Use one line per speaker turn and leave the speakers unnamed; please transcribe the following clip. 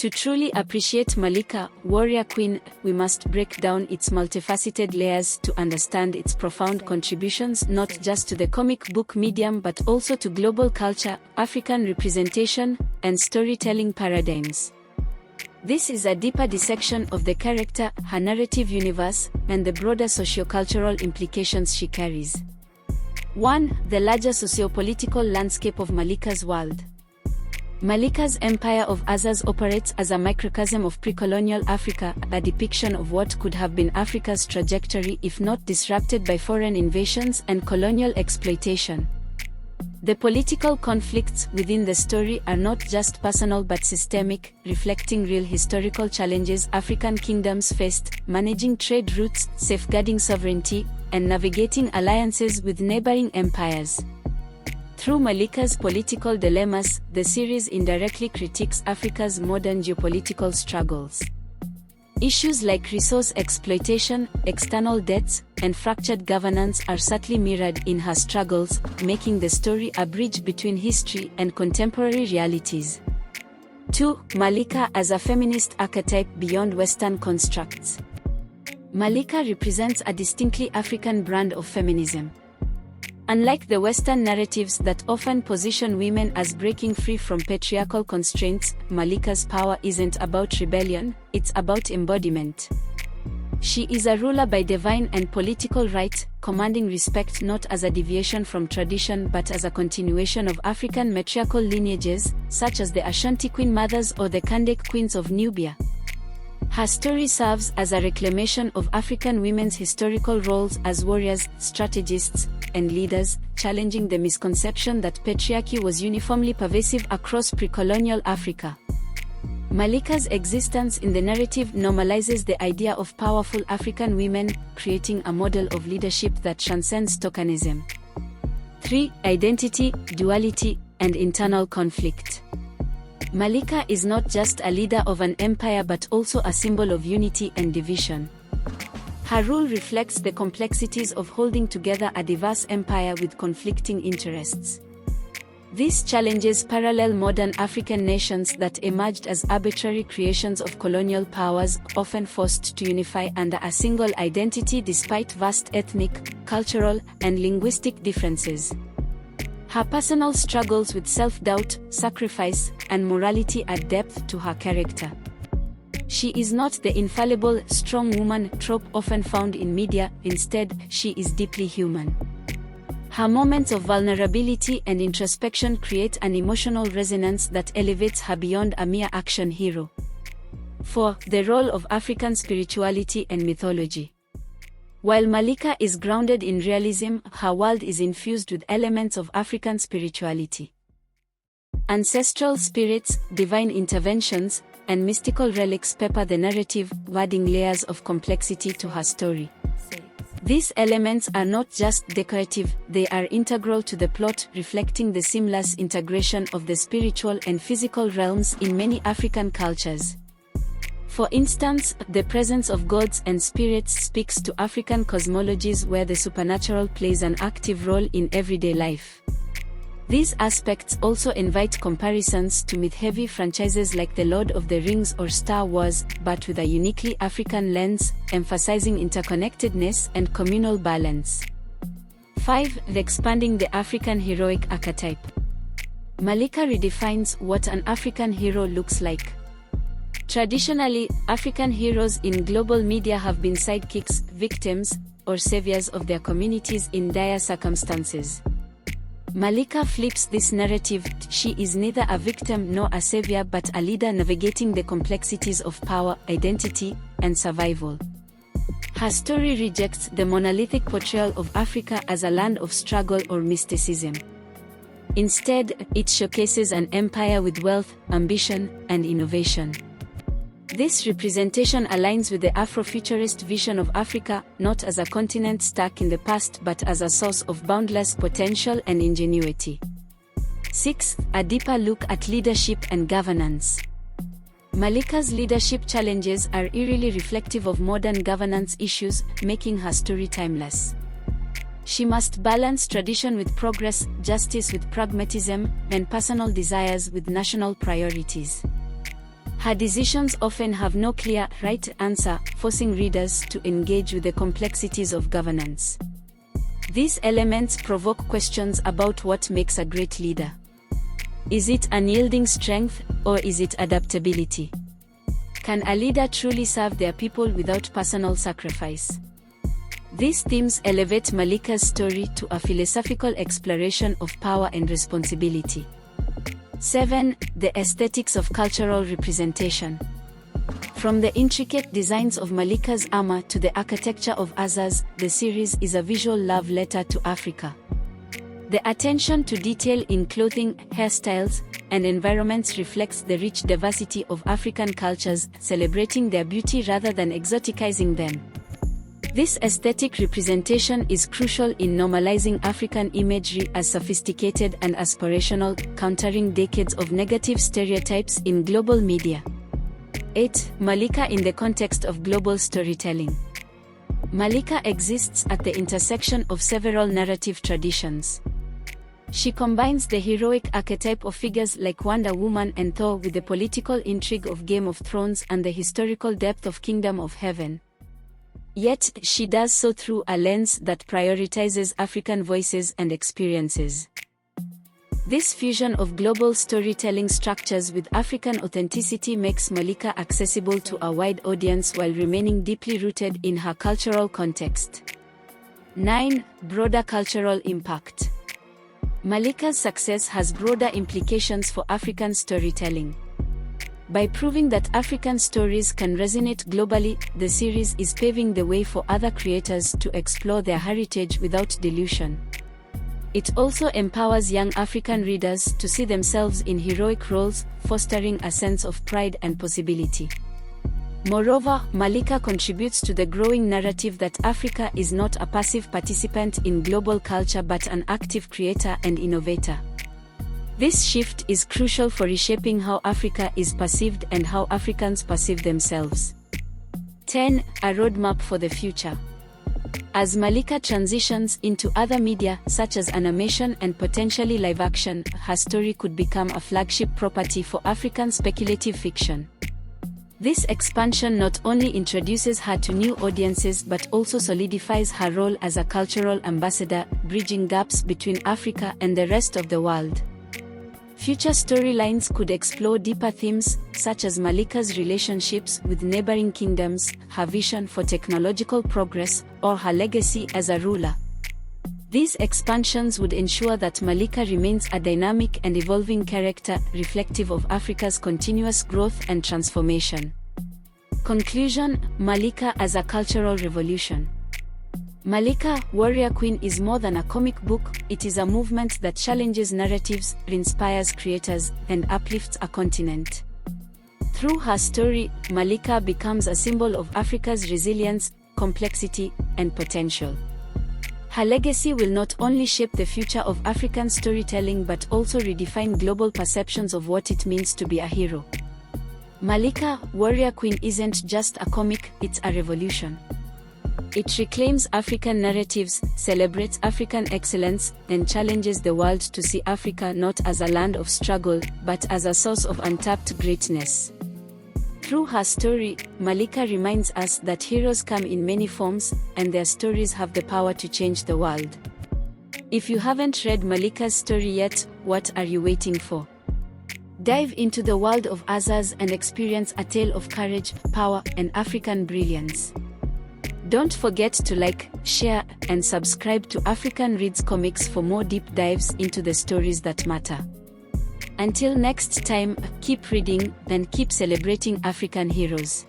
To truly appreciate Malika, Warrior Queen, we must break down its multifaceted layers to understand its profound contributions not just to the comic book medium but also to global culture, African representation, and storytelling paradigms. This is a deeper dissection of the character, her narrative universe, and the broader sociocultural implications she carries. 1. The larger sociopolitical landscape of Malika's world. Malika's empire of Azzaz operates as a microcosm of pre-colonial Africa, a depiction of what could have been Africa's trajectory if not disrupted by foreign invasions and colonial exploitation. The political conflicts within the story are not just personal but systemic, reflecting real historical challenges African kingdoms faced, managing trade routes, safeguarding sovereignty, and navigating alliances with neighboring empires. Through Malika's political dilemmas, the series indirectly critiques Africa's modern geopolitical struggles. Issues like resource exploitation, external debts, and fractured governance are subtly mirrored in her struggles, making the story a bridge between history and contemporary realities. 2. Malika as a feminist archetype beyond Western constructs. Malika represents a distinctly African brand of feminism. Unlike the Western narratives that often position women as breaking free from patriarchal constraints, Malika's power isn't about rebellion, it's about embodiment. She is a ruler by divine and political right, commanding respect not as a deviation from tradition but as a continuation of African matriarchal lineages, such as the Ashanti Queen Mothers or the Kandake Queens of Nubia. Her story serves as a reclamation of African women's historical roles as warriors, strategists, and leaders, challenging the misconception that patriarchy was uniformly pervasive across pre-colonial Africa. Malika's existence in the narrative normalizes the idea of powerful African women, creating a model of leadership that transcends tokenism. 3. Identity, duality, and internal conflict. Malika is not just a leader of an empire but also a symbol of unity and division. Her rule reflects the complexities of holding together a diverse empire with conflicting interests. These challenges parallel modern African nations that emerged as arbitrary creations of colonial powers, often forced to unify under a single identity despite vast ethnic, cultural, and linguistic differences. Her personal struggles with self-doubt, sacrifice, and morality add depth to her character. She is not the infallible, strong woman trope often found in media, instead, she is deeply human. Her moments of vulnerability and introspection create an emotional resonance that elevates her beyond a mere action hero. 4. The role of African spirituality and mythology. While Malika is grounded in realism, her world is infused with elements of African spirituality. Ancestral spirits, divine interventions, and mystical relics pepper the narrative, adding layers of complexity to her story. These elements are not just decorative, they are integral to the plot, reflecting the seamless integration of the spiritual and physical realms in many African cultures. For instance, the presence of gods and spirits speaks to African cosmologies where the supernatural plays an active role in everyday life. These aspects also invite comparisons to myth-heavy franchises like The Lord of the Rings or Star Wars, but with a uniquely African lens, emphasizing interconnectedness and communal balance. 5. Expanding the African heroic archetype. Malika redefines what an African hero looks like. Traditionally, African heroes in global media have been sidekicks, victims, or saviors of their communities in dire circumstances. Malika flips this narrative. She is neither a victim nor a savior but a leader navigating the complexities of power, identity, and survival. Her story rejects the monolithic portrayal of Africa as a land of struggle or mysticism. Instead, it showcases an empire with wealth, ambition, and innovation. This representation aligns with the Afrofuturist vision of Africa, not as a continent stuck in the past but as a source of boundless potential and ingenuity. 6. A deeper look at leadership and governance. Malika's leadership challenges are eerily reflective of modern governance issues, making her story timeless. She must balance tradition with progress, justice with pragmatism, and personal desires with national priorities. Her decisions often have no clear, right answer, forcing readers to engage with the complexities of governance. These elements provoke questions about what makes a great leader. Is it unyielding strength, or is it adaptability? Can a leader truly serve their people without personal sacrifice? These themes elevate Malika's story to a philosophical exploration of power and responsibility. 7. The aesthetics of cultural representation. From the intricate designs of Malika's armor to the architecture of Azzaz, the series is a visual love letter to Africa. The attention to detail in clothing, hairstyles, and environments reflects the rich diversity of African cultures, celebrating their beauty rather than exoticizing them. This aesthetic representation is crucial in normalizing African imagery as sophisticated and aspirational, countering decades of negative stereotypes in global media. 8. Malika in the context of global storytelling. Malika exists at the intersection of several narrative traditions. She combines the heroic archetype of figures like Wonder Woman and Thor with the political intrigue of Game of Thrones and the historical depth of Kingdom of Heaven. Yet, she does so through a lens that prioritizes African voices and experiences. This fusion of global storytelling structures with African authenticity makes Malika accessible to a wide audience while remaining deeply rooted in her cultural context. 9. Broader cultural impact. Malika's success has broader implications for African storytelling. By proving that African stories can resonate globally, the series is paving the way for other creators to explore their heritage without dilution. It also empowers young African readers to see themselves in heroic roles, fostering a sense of pride and possibility. Moreover, Malika contributes to the growing narrative that Africa is not a passive participant in global culture but an active creator and innovator. This shift is crucial for reshaping how Africa is perceived and how Africans perceive themselves. 10. A roadmap for the future. As Malika transitions into other media, such as animation and potentially live action, her story could become a flagship property for African speculative fiction. This expansion not only introduces her to new audiences but also solidifies her role as a cultural ambassador, bridging gaps between Africa and the rest of the world. Future storylines could explore deeper themes, such as Malika's relationships with neighboring kingdoms, her vision for technological progress, or her legacy as a ruler. These expansions would ensure that Malika remains a dynamic and evolving character, reflective of Africa's continuous growth and transformation. Conclusion: Malika as a cultural revolution. Malika, Warrior Queen is more than a comic book, it is a movement that challenges narratives, inspires creators, and uplifts a continent. Through her story, Malika becomes a symbol of Africa's resilience, complexity, and potential. Her legacy will not only shape the future of African storytelling but also redefine global perceptions of what it means to be a hero. Malika, Warrior Queen isn't just a comic, it's a revolution. It reclaims African narratives, celebrates African excellence, and challenges the world to see Africa not as a land of struggle, but as a source of untapped greatness. Through her story, Malika reminds us that heroes come in many forms, and their stories have the power to change the world. If you haven't read Malika's story yet, what are you waiting for? Dive into the world of Azzaz and experience a tale of courage, power, and African brilliance. Don't forget to like, share, and subscribe to African Reads Comics for more deep dives into the stories that matter. Until next time, keep reading and keep celebrating African heroes.